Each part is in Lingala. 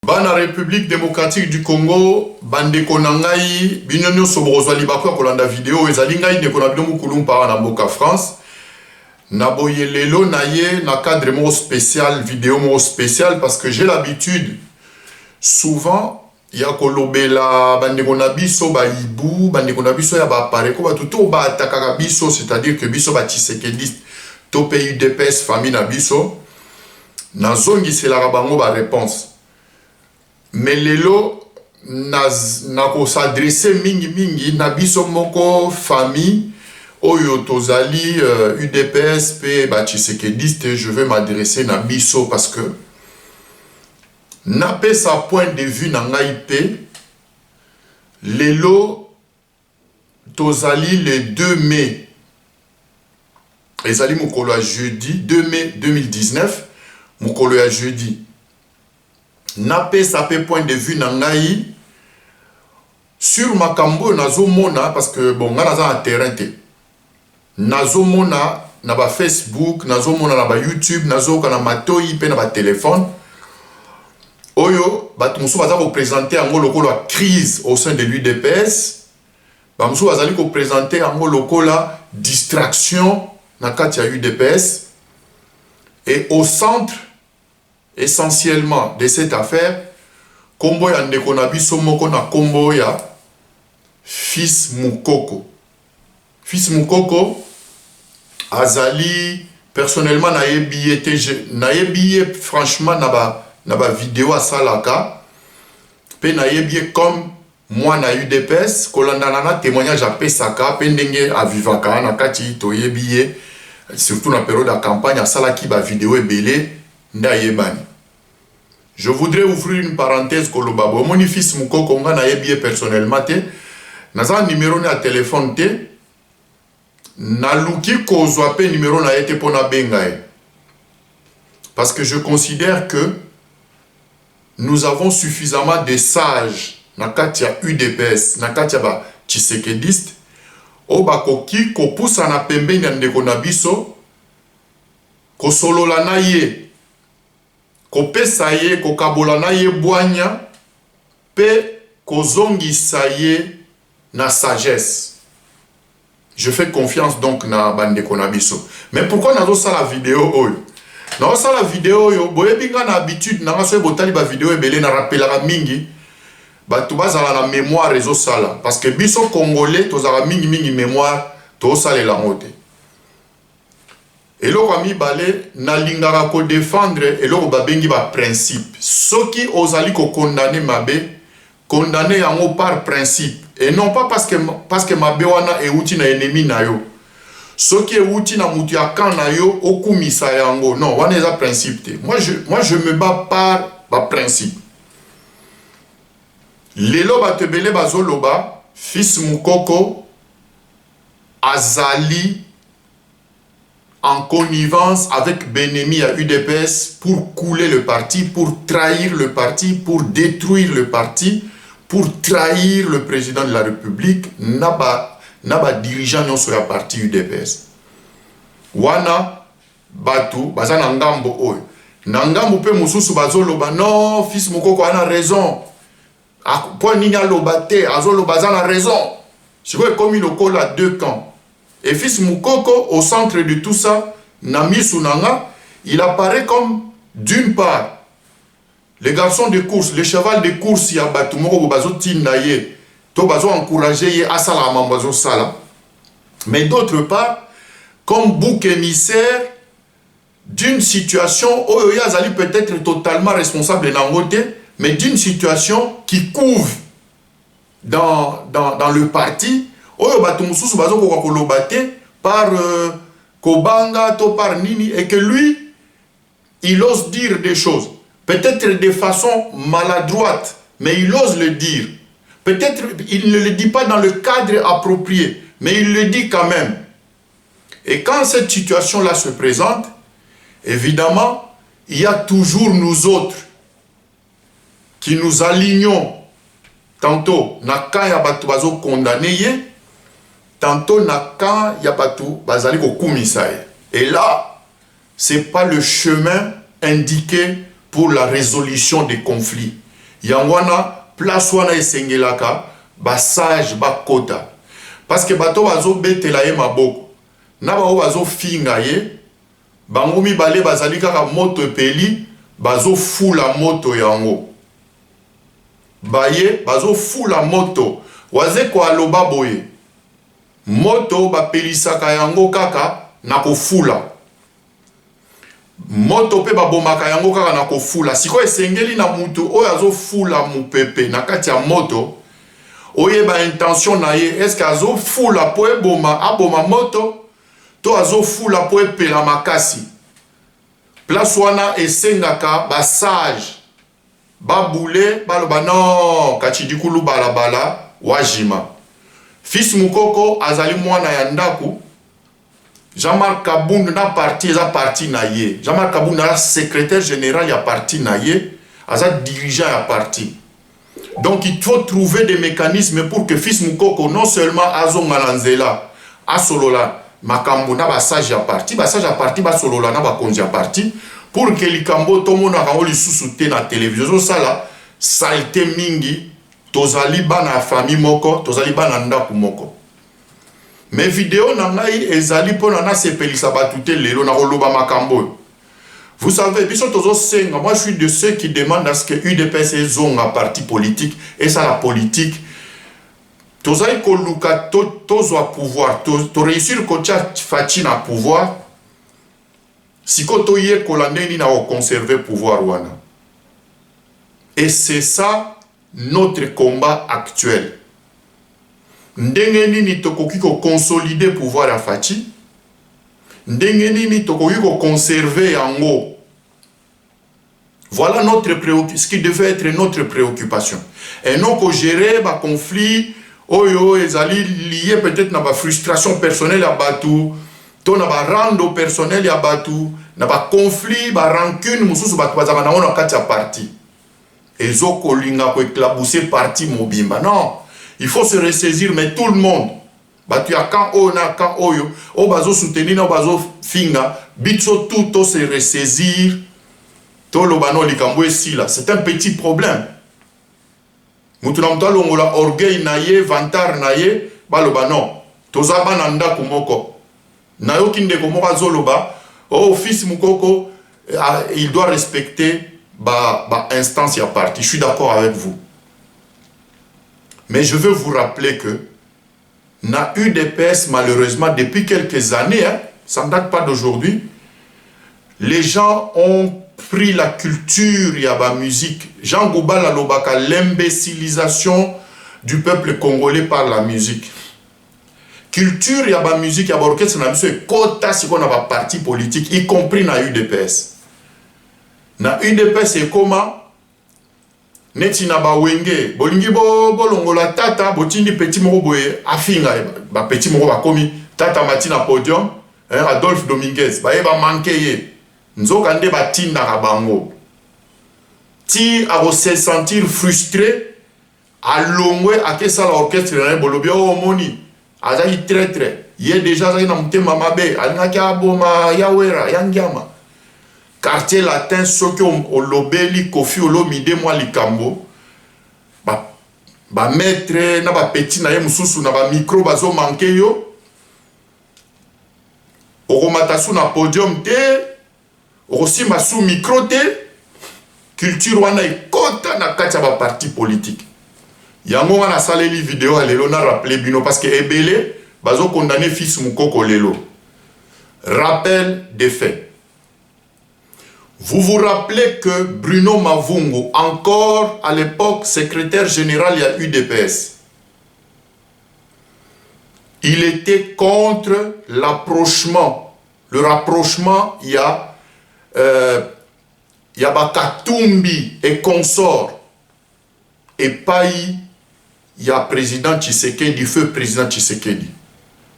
Bana République démocratique du Congo, bande konangai, binyonyo sobrozwa libakwa kolanda vidéo, ezali ngai ndeko na bino mukulumpa na mboka France. Na boye lelo na ye na cadre mo spécial, vidéo mo spécial, parce que j'ai l'habitude, souvent, ya kolobela bande konabiso ba ibu, bande konabiso ya ba pareko, ba tuto ba atakaka biso, c'est-à-dire que biso ba Tshisekedi, to pays UDPS, famille na biso, na zongi c'est la bango ba réponse. Mais lelo na s'adresser mingi na biso moko famille oyo tozali UDPS pe ba Tshisekedi, je vais m'adresser na biso parce que na pe sa point de vue na ngai pe lelo tozali le 2 mai ezali mokolo ya jeudi 2 mai 2019 mokolo ya jeudi. Na pe sa pe point de vue na ngai sur makambo nazo mona parce que bon nga naza na terrain te nazo mona na ba Facebook nazo mona na ba YouTube nazo kana matoi pe na ba téléphone oyo batu musu baza ko présenter yango lokola crise au sein de l'UDPS ba musu bazali ko présenter yango lokola distraction na kati ya UDPS et au centre essentiellement de cette affaire, kombo ya ndeko na biso moko na kombo ya Fils Mukoko. Fils Mukoko azali personnellement na yebiye franchement na ba vidéo asalaka pe na yebiye comme moi na UDPS kolandana na témoignage apesaka pe ndenge avivaka na kati to yebiye surtout na période de campagne asalaki ba vidéo ebele. Je voudrais ouvrir une parenthèse kolobabo. Mon fils Mukoko nga na yebiye personnellement te. Naza numéro na téléphone te. Na luki kozwa pe numéro na yete pona bengae. Parce que je considère que nous avons suffisamment de sages na katia UDPS, na katia ba Tshisekediste. O bakoki ko poussa na pembeni ya ndeko na biso. Ko solola na ye. Kopesa ye, kokabola na ye bwanya, pe kozongisa ye na sagesse. Je fais confiance donc na bande konabiso. Mais pourquoi nazo sa la vidéo oyo? Nazo sa la vidéo oyo, boye binga na habitude, na ngaso botali ba vidéo ebele na rappelaka mingi, batu bazala na mémoire rezo sala. Parce que biso Congolais, tozala mingi mémoire, to sale la mote. Et l'autre ami balé na lingara ko défendre et l'autre babengi ba principe. Soki ozali ko condamner mabe, condamner yango par principe et non pas parce que mabe wana euti na ennemi na yo. Soki euti na mutu ya kan na yo okumisa yango. Non, wana eza principe te. Moi je me bats par ba principe. Lelo batebele bazoloba Fils Mukoko azali en connivence avec Benemi à UDPS pour couler le parti, pour trahir le parti, pour détruire le parti, pour trahir le président de la République, naba dirigeant non sur la partie UDPS. Wana batu baza na ngambo oyo. Na ngambo pe mususu bazoloba non, Fils Mukoko a raison. Pour nini aloba te, azoloba za na raison. Je vois comme il a deux camps. Et Fils Mukoko, au centre de tout ça, Nami Sunanga, il apparaît comme, d'une part, le garçon de course, le cheval de course, il y a Batumoro, Bazo Tindaye, to Bazo encouragé, Asala Mambazo Sala. Mais d'autre part, comme bouc émissaire d'une situation, Oyoya Zali peut-être totalement responsable d'Angote, mais d'une situation qui couvre dans le parti. Oyo batu mususu bazo ko kolobate par Kobanga to par Nini et que lui il ose dire des choses peut-être de façon maladroite mais il ose le dire, peut-être il ne le dit pas dans le cadre approprié mais il le dit quand même. Et quand cette situation là se présente, évidemment il y a toujours nous autres qui nous alignons tantôt na kaya batu bazo condamné, tantôt naka yabatu bazali ko kumisaye. Et là, c'est pas le chemin indiqué pour la résolution des conflits. Yangwana, place wana esengelaka, ba sage, ba kota. Parce que bato bazo betela ye maboko. Na ba bazo finga ye, bango mibale bazali kaka moto epeli, bazo fula moto yango. Baye, bazo fula moto. Waze kwa aloba boye. Moto bapelisaka yango kaka na kofula. Moto pe babomaka yango kaka na kofula. Siko esengeli na mutu oyo azo fula mupepe na kati ya moto. Oye ba intention na ye, eske azo fula po aboma moto, to azo fula po epela makasi. Place wana esengaka ba sage, ba boule, baloba non, kachidikulu balabala, wajima. Fils Mukoko azali mwana ya ndaku, Jean-Marc Kabund na parti, eza parti na ye. Jean-Marc Kabund na secrétaire général ya parti na ye, aza dirigeant ya parti. Donc il faut trouver des mécanismes pour que Fils Mukoko non seulement azonga na nzela, asolola makambo na basage ya parti, basage ya parti basolola na bakonzi ya parti, pour que likambo tomona kango lisusu te na télévision sala saleté mingi, tozali bana famille moko, tozali bana ndaku moko. Mais vidéo na ngai ezali pona na sepelisa batute lelo na koloba makambo. Vous savez, moi je suis de ceux qui demandent à ce que UDPS ait un parti politique, et ça la politique. Tozai koluka tozo pouvoir, to réussir kocha fachi na pouvoir. Si koto ye kolandeni na conserver pouvoir wana. Et c'est ça notre combat actuel. Ndenge nini tokoki ko consolider pouvoir ya fachi. Ndenge nini tokoki ko conserver yango. Voilà ce qui devait être notre préoccupation. Et non qu'on gérer le conflit, ezali lié peut-être à la frustration personnelle à Batou, to na ba rando personnel à Batou, na ba conflit, ba rancune, mususu batu bazama na ona kati ya parti. Ezo kolinga ko éclabousser parti mobimba. Non, il faut se ressaisir, mais tout le monde. Batu ya kan o na kan oyo, o bazo soutenir na bazo finga, bitso tout se ressaisir. C'est un petit problème. Mutu na mutu alongola orgueil na ye, vantar na ye, baloba non. Tozaba na ndako moko. Na yo kindeko moko azoloba, oh Fils Mukoko, il doit respecter ba instance ya parti. Je suis d'accord avec vous. Mais je veux vous rappeler que na UDPS malheureusement depuis quelques années, ça ne date pas d'aujourd'hui, les gens ont pris la culture et la musique. Jean Goubal a lobaka l'imbécilisation du peuple congolais par la musique. Culture et la musique, il y a orchestre na biso et quota si on a un parti politique, y compris na UDPS. Na UDPS c'est comment? Neti na ba wenge, bolingi bo longola tata, botindi petit moko boye, afinga, ba petit moko ba komi, tata matina podium, Adolphe Dominguez, ba eba manke ye. Nzoka nde batinda kabango. Ti a se sentir frustré, a longwe a kesa l'orchestre na bolobi o moni. Azali très. Yé déjà zali na mutema mabe, alingaki aboma yawera, yangiama. Quartier latin soki o lobeli Kofi Olomide mwa likambo. Ba maître na ba petit na ye mususu na ba micro bazo manke yo. Oromatasu na podium te. Aussi ma sous micro te culture wana ekota na kati ya ba parti politique. Yango wana saleli vidéo alelo na rappeler bino parce que ebele bazo condamner Fils Mukoko lelo. Rappel des faits. Vous vous rappelez que Bruno Mavungu, encore à l'époque secrétaire général à UDPS, il était contre l'approchement. Le rapprochement, il y a Katumbi et consorts. Et Paï, il y a président Tshisekedi, feu président Tshisekedi.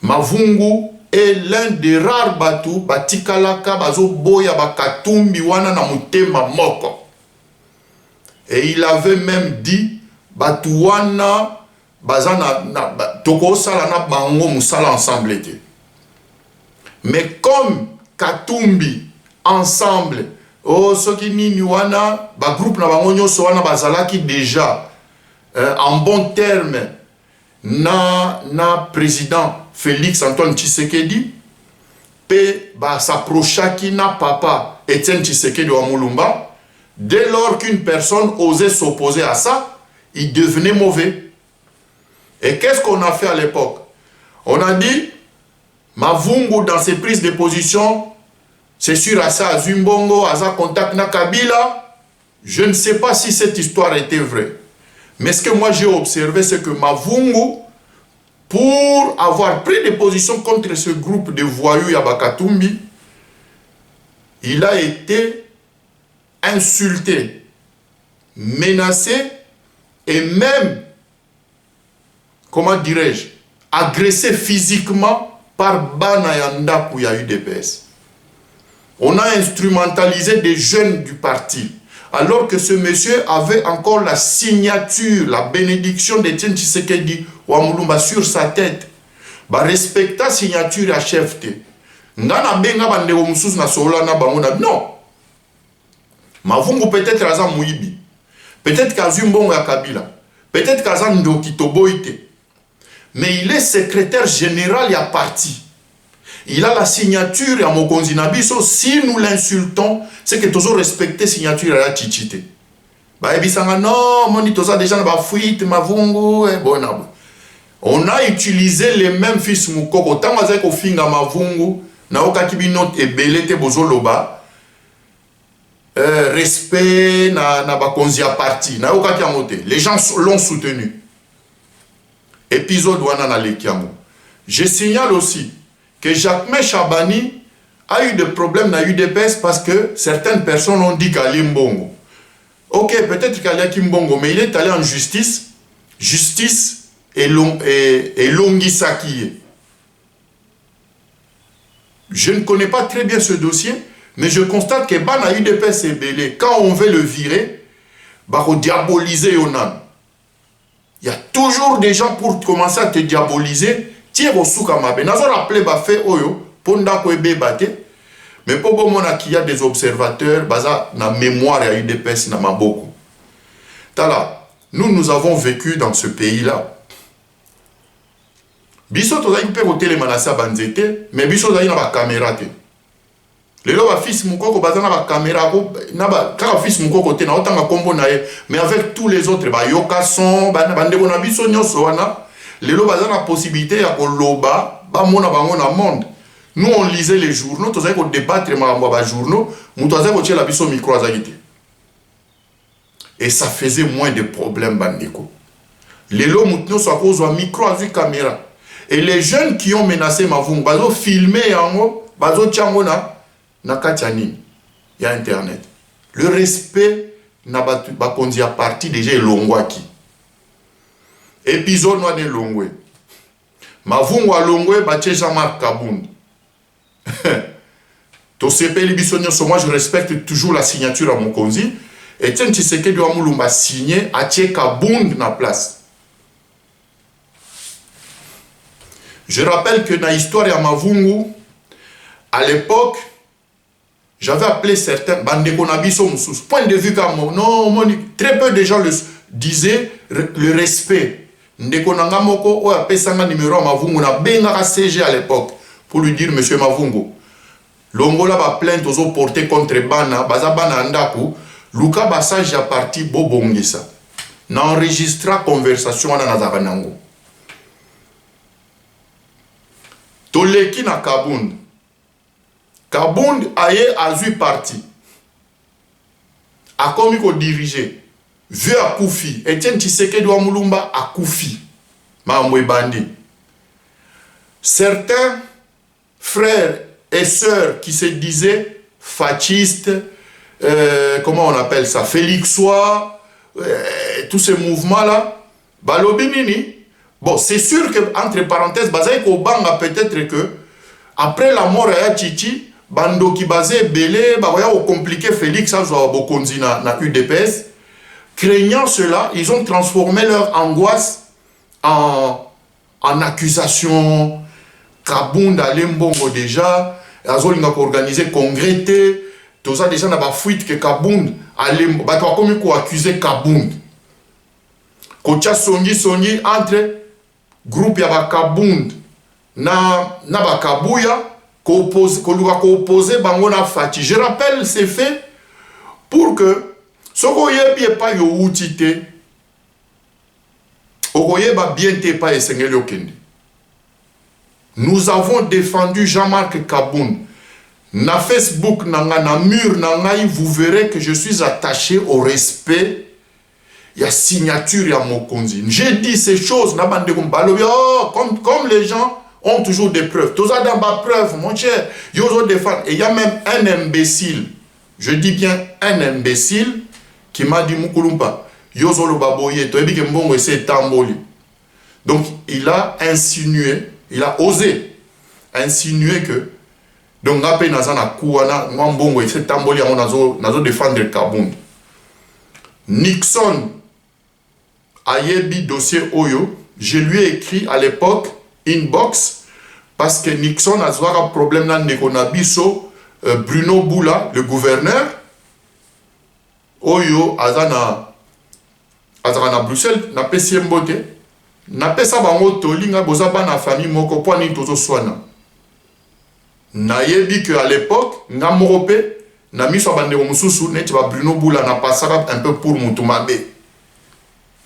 Mavungu est l'un des rares bateaux, Batikalaka, Bazo Boya, Katumbi, Wana na mutema moko. Et il avait même dit, Batouana, Bazana, Toko Salana, Bango, Moussala ensemble était. Mais comme Katumbi, ensemble, oh soki nini wana ba groupe na bango nyonso wana bazalaki déjà en bon terme na président Félix Antoine Tshisekedi pe ba s'approchaki na papa Etienne Tshisekedi wa Mulumba. Dès lors qu'une personne osait s'opposer à ça, il devenait mauvais. Et qu'est-ce qu'on a fait à l'époque? On a dit, Mavungu dans ses prises de position, c'est sûr à ça, Zumbongo, à ça, contact na Kabila. Je ne sais pas si cette histoire était vraie. Mais ce que moi j'ai observé, c'est que Mavungu, pour avoir pris des positions contre ce groupe de voyous Yabakatumbi, il a été insulté, menacé et même, comment dirais-je, agressé physiquement par Bana Yanda Kouya UDPS. On a instrumentalisé des jeunes du parti, alors que ce monsieur avait encore la signature, la bénédiction d'Etienne Tshisekedi Wamulumba sur sa tête. Ba respecta signature à chefté. Ngana benga bandeko mususu na sola na bango na non. Mavungu peut-être aza Mouibi, peut-être qu'Azumbongo ya Kabila, peut-être qu'aza Ndoki Toboite, mais il est secrétaire général ya parti. Il a la signature à Mokonzi Nabiso. Si nous l'insultons, c'est que tous respecter signature à la Tchichite. Bah ebisanga non, moni toza déjà na ba fuite Mavungu et bon. On a utilisé les mêmes fils Mukoko tant azai ko finga Mavungu na okakibi note ebelete bozoloba. Respect na bakonzi a parti na okaki amote. Les gens l'ont soutenu. Épisode wana na lekiamo. Je signale aussi que Jacquemain Chabani a eu des problèmes dans l'UDPS parce que certaines personnes ont dit qu'Ali Mbongo. Ok, peut-être qu'Ali Mbongo, mais il est allé en justice. Justice et Longisaki. Je ne connais pas très bien ce dossier, mais je constate que Bana UDPS est belé. Quand on veut le virer, bah on diaboliser Yonan. Il y a toujours des gens pour commencer à te diaboliser. Tiens au souka mabe. Nazo rappelé ba fait oyo ponda ko ebe bate. Mais pour bon mona qu'il y a des observateurs baza na mémoire ya UDPS na maboko. Tala, nous avons vécu dans ce pays-là. Biso tozali pe ko télémanasa banzete, mais biso tozali na ba caméra te. Lelo ba fils mukoko baza na ba caméra ko na ba kaka fils mukoko te na otanga kombo na ye, mais avec tous les autres ba yoka son ba ndeko na biso nyonso wana. Lelo baza na possibilité ya koloba ba mona bango na monde. Nous on lisait les journaux, tozali ko débattre makambo ba journaux, muto azali ko tiela biso micro azali. Et ça faisait moins de problèmes bandeko. Lelo muto so akozwa micro azui caméra. Et les jeunes qui ont menacé Mavungu bazo filmer yango, bazo tiango na katiani. Il y a internet. Le respect na ba konzi a parti déjà elongwaki. Épisode noir de Longwe. Mavungu a Longwe bache Jean-Marc Kabound. Tosepeli bisonyo so moi je respecte toujours la signature à mon konzi. Et tiens Tshisekedi wa Mulumba signé a tie Kabound na place. Je rappelle que dans l'histoire de Mavungu, à l'époque, j'avais appelé certains bandeko na biso mususu. Point de vue comme non, très peu de gens le disaient le respect. Ndeko nanga moko o apesanga numéro à Mavungu na benga CG à l'époque pour lui dire monsieur Mavungu. Longola ba plainte aux porté contre Bana, baza Bana ndaku, Luka Bassage a parti bobongisa. Na enregistra conversation na Nazaranango. Toleki na Kabound. Kabound aye azui parti. A komi ko diriger. Vu à Koufi. Etienne Tshisekedi wa Mulumba à Koufi. Mamwe bandi. Certains frères et sœurs qui se disaient fascistes, comment on appelle ça, Félixois, tous ces mouvements-là, balobi nini. Bon, c'est sûr que, entre parenthèses, Bazaï Kobanga peut-être que, après la mort de Chichi, Bando qui basé belé, Bagoya au compliqué Félix Bokonzi na UDPS, craignant cela, ils ont transformé leur angoisse en accusation. Kabound Mbongo déjà, Azolinga organisé congrès, toza déjà na ba fuite que Kabund alembo bato bakomi ko accuser Kabund kocha songi entre groupe ya ba Kabund na ba Kabuya ko opposer bango na Fachi. Je rappelle ces faits pour que soko yebi pas yo outité okoyeba bien te pas esengeli okende. Nous avons défendu Jean-Marc Kabund. Na Facebook, na mur, vous verrez que je suis attaché au respect. Il y a signature, il y a Mokonzi. J'ai dit ces choses, comme les gens ont toujours des preuves. Tous dans ma preuve, mon cher. Et il y a même un imbécile, je dis bien un imbécile, qui m'a dit Moukoulumpa, Yozolo Baboye, donc il a insinué, il a osé insinuer que donc ngape nazana kuwana ngambongo et cet tamboli on nazo défendre Kabund. Nixon ayebi dossier Oyo, je lui ai écrit à l'époque inbox parce que Nixon a un problème dans Nekonabiso Bruno Boula, le gouverneur Oyo azana Bruxelles na pesi mbote na pesa bango tolinga bozaba na famille moko po ni tozo swana. Nayebi que à l'époque nga morope na miso bandeko mususu neti ba Bruno Boula na pasaka un peu pour mutumabe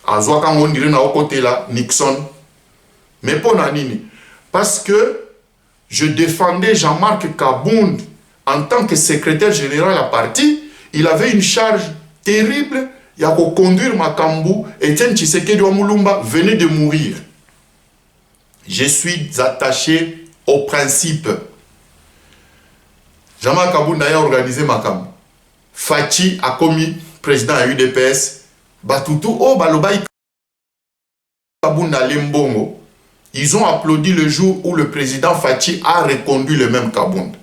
azwa kango ndire na côté là Nixon. Mais pour nini? Parce que je défendais Jean-Marc Kabund en tant que secrétaire général à parti. Il avait une charge terrible. Il y a qu'à conduire Makambu. Etienne Tshisekedi wa Mulumba venait de mourir. Je suis attaché au principe. Jean-Marc Kabund a organisé Makambu. Fachi a commis président à UDPS. Batutu o balobai Kabund a Lembongo. Ils ont applaudi le jour où le président Fachi a reconduit le même Kabund.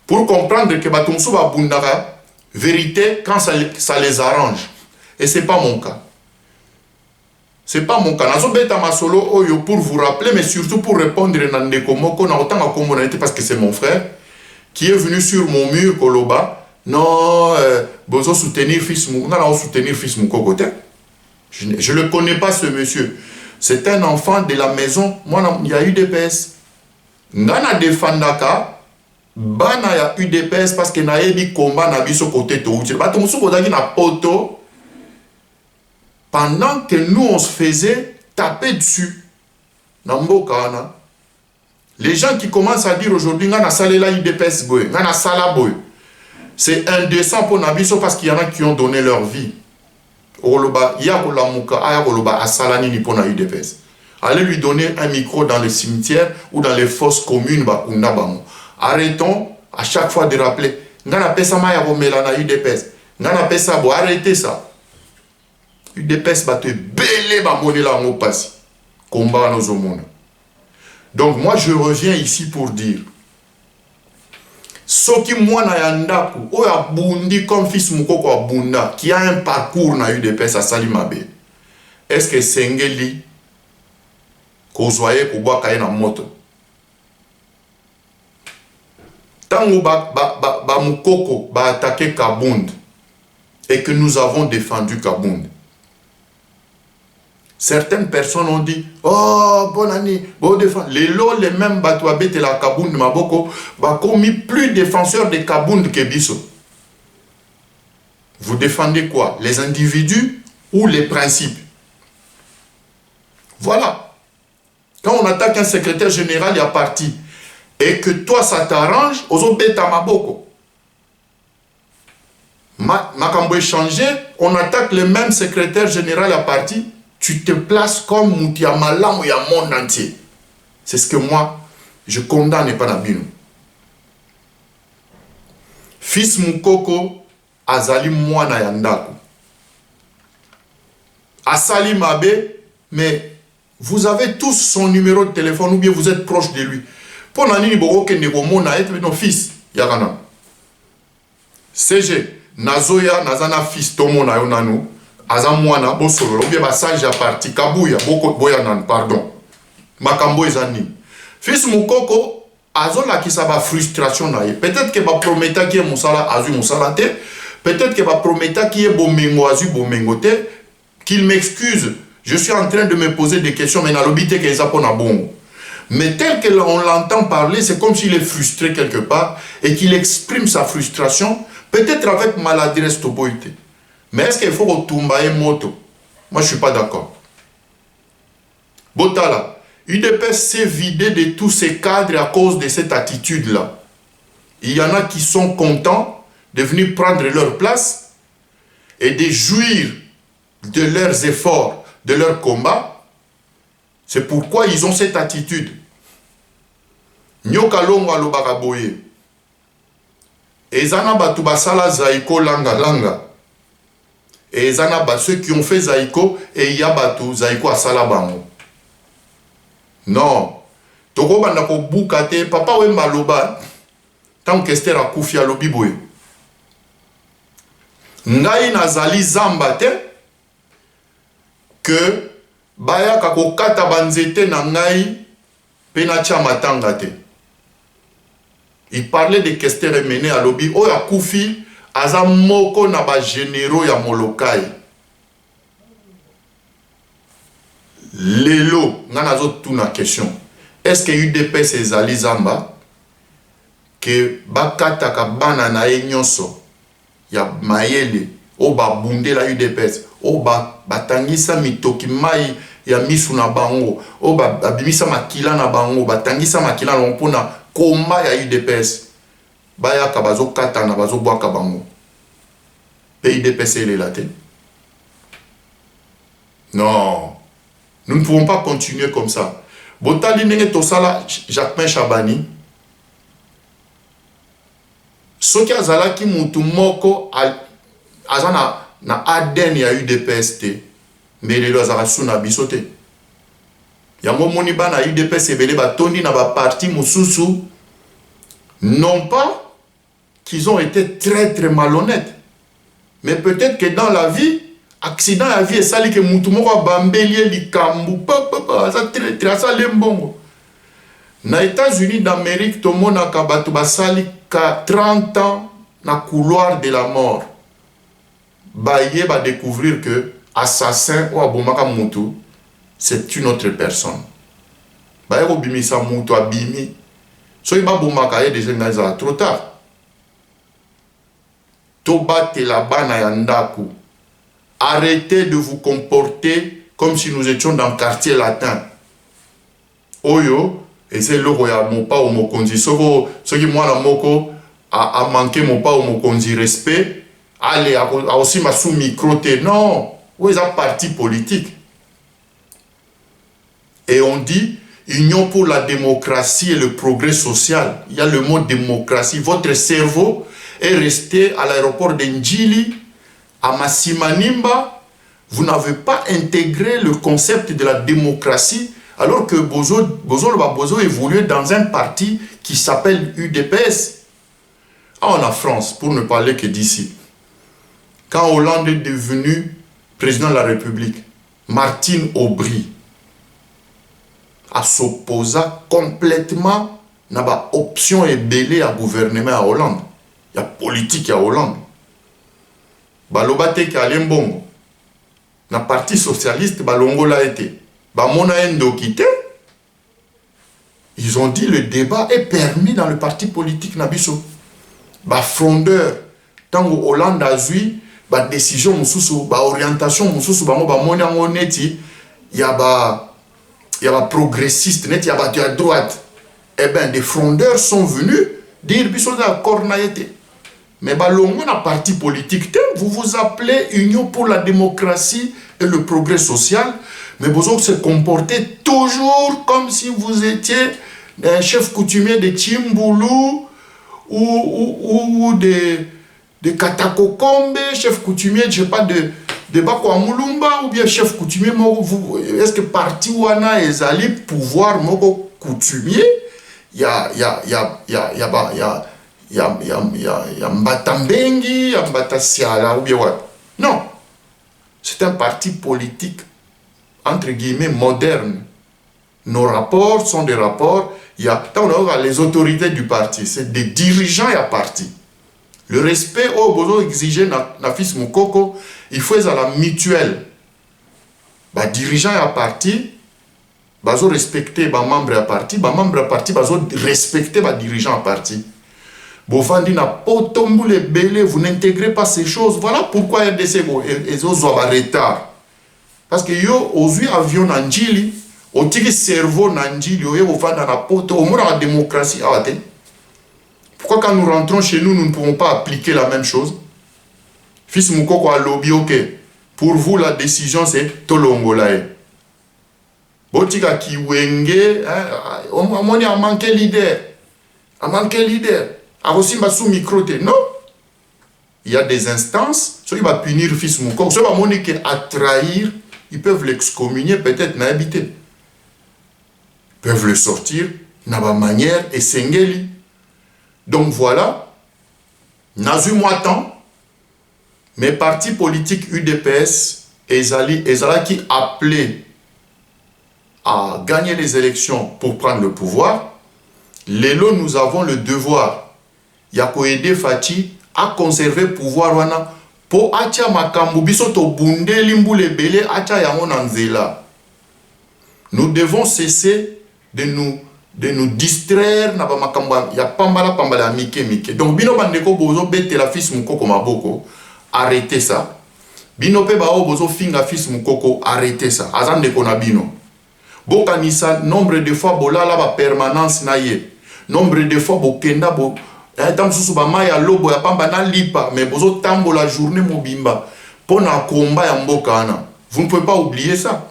Pour comprendre que Batumsu Babundara, vérité quand ça les arrange. Et ce n'est pas mon cas. Ce n'est pas mon cas. Pour vous rappeler, mais surtout pour répondre à parce que c'est mon frère qui est venu sur mon mur Koloba. Non, besoin soutenir fils Mouko. Je ne le connais pas ce monsieur. C'est un enfant de la maison. Moi, il y a eu des PS. Nana Defandaka. Bana ya UDPS parce que na yebi combat na biso côté to utile bato musu kodaki na poto pendant que nous on se faisait taper dessus na mboka na les gens qui commencent à dire aujourd'hui ngana salela UDPS boy ngana sala boy c'est indécent pour na biso parce qu'il y en a qui ont donné leur vie oloba ya ko la muka aya ko loba asala nini pour na UDPS. Allez lui donner un micro dans le cimetière ou dans les fosses communes ba unabamo. Arrêtons à chaque fois de rappeler. Ngana pesa ma ya bomela na UDPS. Ngana pesa bo arrêtez ça. UDPS ba te belé ba monela ngo pasi. Combat nos hommes. Donc moi je reviens ici pour dire soki mwana ya ndaku o ya bundi comme fils mukoko wa bunda qui a un parcours na UDPS à Salimabe. Est-ce que sengeli kozwaye ko bwa kaye na moto? Tango ba Mukoko ba attaqué Kabund et que nous avons défendu Kabund. Certaines personnes ont dit oh bonne année, bon défense. Les mêmes batouabet et la Kabund Maboko ba commis plus défenseurs de Kabund que Bisso. Vous défendez quoi? Les individus ou les principes? Voilà. Quand on attaque un secrétaire général, il y a parti. Et que toi, ça t'arrange, aux bêta maboko. Makambo échangé, on attaque le même secrétaire général à parti, tu te places comme Moutiamalam ou il y a monde entier. C'est ce que moi, je condamne et pas Nabino. Fils Moukoko, Azali Mwana Yandako. Asali Mabe, mais vous avez tous son numéro de téléphone ou bien vous êtes proche de lui. Pour nani boko kende ko mona être nos fils yakana. CG nazoya nazana fils tomo na yo nanu azamwana bo solo ou bien ba sage à parti kabuya boko boya nan pardon. Makambo ezani. Fils Mukoko azola qui ça va frustration na ye. Peut-être que va prometa qui est musala azu musala te, peut-être que va prometa qui est bomengo azu bomengo te, qu'il m'excuse. Je suis en train de me poser des questions, mais na lobité que ça pona bon. Mais tel qu'on l'entend parler, c'est comme s'il est frustré quelque part et qu'il exprime sa frustration, peut-être avec maladresse toboïté. Mais est-ce qu'il faut retomber moto? Moi, je ne suis pas d'accord. Botala. UDPS s'est vidé de tous ces cadres à cause de cette attitude-là. Il y en a qui sont contents de venir prendre leur place et de jouir de leurs efforts, de leur combat. C'est pourquoi ils ont cette attitude. Nyoka longo alobaka boye. Ezana batu basala zaiko langa langa. Et ezana ceux qui ont fait zaiko et il y a batu zaiko asala bango. Non. Toko banda ko bukate papa we maloba tant que Esther akufi alobi boye. Ngai nazali zamba te que baya kako kata banzete na ngai pena tia matanga te. Il parlait de Kester Emene alobi o ya kufi aza moko na ba généraux ya molokai. Lelo, ngana zo tuna question. Est-ce que UDPS ezali zamba que bakata ka bana na nyonso ya mayele o ba bunde la UDPS o ba batangisa mitoki mai ya misu na bango o ba bimisa makila na bango batangisa makila na mpona komba ya UDPS baya ka bazo kata na bazo bwaka bango pe UDPS ele la te. Non. Nous ne pouvons pas continuer comme ça. Botali nenge tosala Jacquemain Chabani. Soki azalaki mutu moko azana na ADN ya UDPS te. Mais lelo azala suna biso te. Yango moni bana UDPS ebele batondi na ba parti mususu. Non pas qu'ils ont été très malhonnêtes. Mais peut-être que dans la vie accident à vie et sali que mutumoko bambelier likambu papa ça très ça lembongo na États-Unis d'Amérique tout monde a kabatu basali ka 30 ans na couloir de la mort baye ba découvrir que assassin ou abomaka mutu c'est une autre personne baye ko bimisa mutu abimi so iba bomaka ye déjà na trop tard to bate la bana ya ndaku. Arrêtez de vous comporter comme si nous étions dans le quartier latin. Oyo, et c'est le royal mopa ou mokonzi. Ce qui moi la moko a manqué mopa ou mokonzi respect. Allez, a aussi ma sous micro. Non, où est un parti politique? Et on dit Union pour la démocratie et le progrès social. Il y a le mot démocratie. Votre cerveau est resté à l'aéroport d'Ndjili. À Massimanimba, vous n'avez pas intégré le concept de la démocratie alors que Bozo évoluait dans un parti qui s'appelle UDPS. En France, pour ne parler que d'ici, quand Hollande est devenu président de la République, Martine Aubry a s'opposé complètement à l'option ébélée à gouvernement à Hollande. Il y a politique à Hollande. Balobate Kalembongo, na parti socialiste, Balongo l'a été. Bamona Ndokite, ils ont dit le débat est permis dans le parti politique Nabiso. Ba frondeur, tango Hollande a zui, ba décision mususu, ba orientation mususu, ba mona neti, y a ba progressiste net, y a ba de droite. Eh ben, des frondeurs sont venus dire biso da cornaïté. Mais balongo na parti politique, vous vous appelez Union pour la démocratie et le progrès social, mais vous se comportez toujours comme si vous étiez un chef coutumier de Tchimboulou ou de Katakokombe, chef coutumier, je sais pas, de Bakwamulumba, ou bien chef coutumier, est-ce que parti wana ezali pouvoir moko coutumier, il y a Mbatambengi, il y a Mbatassiala, ou bien ouais. Non. C'est un parti politique, entre guillemets, moderne. Nos rapports sont des rapports, il y a les autorités du parti, c'est des dirigeants et à parti. Le respect au besoin exigé na fils Moukoko, il faut à la mutuelle. Bah dirigeant et à parti, bah respecter bah membre à parti, bah membre à parti, bah respecter bah dirigeant à parti. Bofandi na potombo les belé, vous n'intégrez pas ces choses. Voilà pourquoi RDC et ont un retard. Parce que yo aujourd'hui avion nanjili, au tiki cerveau nanjili, yo bofandi na poto, au moins la démocratie a été. Pourquoi quand nous rentrons chez nous, nous ne pouvons pas appliquer la même chose? Fils Moukoko a lobby, ok. Pour vous, la décision, c'est Tolongolae. Botika Kiwenge, on a manqué leader. A manqué leader. A aussi sous micro. Non. Il y a des instances, ceux qui vont punir Fils Moukoko, ceux qui vont à trahir, ils peuvent l'excommunier, peut-être n'habiter. Ils peuvent le sortir, n'a pas manière, et sengeli. Donc voilà, Nazu Moitan, mes partis politiques UDPS, Ezali qui appelaient à gagner les élections pour prendre le pouvoir, Lelo, nous avons le devoir, Yako aider Fati à conserver le pouvoir wana pour acha makambu biso to bunde limbu lebele acha yango nanzela. Nous devons cesser de nous distraire na ba makamba ya pambala mike. Donc bino bandeko bozo bete la fils Moukoko maboko, arrêtez ça. Bino pe ba bozo finga fils Moukoko, arrêtez ça. Azande ko na bino. Bokanisa nombre de fois bolala ba permanence na ye. Nombre de fois bokenda bo tam susu ba maya lobo ya pamba na lipa mais bozo tambo la journée mobimba pona komba ya mboka ana. Vous ne pouvez pas oublier ça.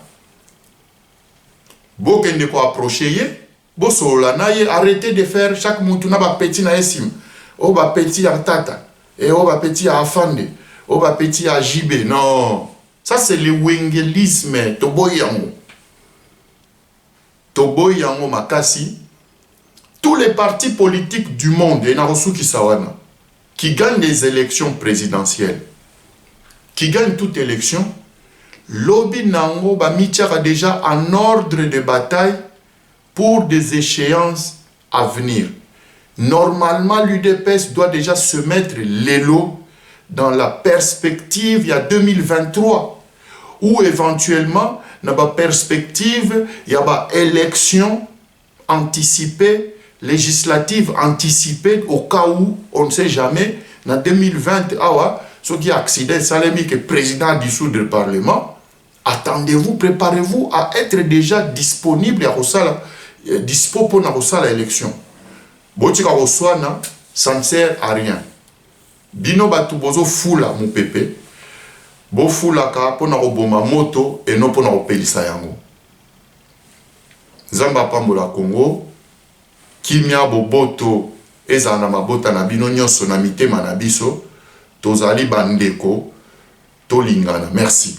Bokende ko approcher ye. Bosola na ye, arrêtez de faire chaque moutou na ba petit na esim. O ba petit à tata. Et o ba petit à afande. O ba petit à jibé. Non. Ça c'est le wengelisme. Toboyango. Toboyango makasi. Tous les partis politiques du monde, qui gagnent des élections présidentielles, qui gagnent toute élection, lobby nango ba mitchara déjà en ordre de bataille pour des échéances à venir. Normalement, l'UDPS doit déjà se mettre l'élo dans la perspective, il y a 2023, ou éventuellement, dans la perspective, il y a une élection anticipée, législative anticipée, au cas où, on ne sait jamais, en 2020, ce qui est accident, Salemi, que le président a dissoudre le Parlement, attendez-vous, préparez-vous à être déjà disponible à dispo pour l'élection. Botika Roswana, ça ne sert à rien. Bino batu bozo fula mon pépé. Bo fula ka pona roboma moto et non pona opelisa yango. Zamba pambola Congo. Kimia boboto ezana mabota na bino nyonso na mitema na biso. Tozali bandeko. Tolingana. Merci.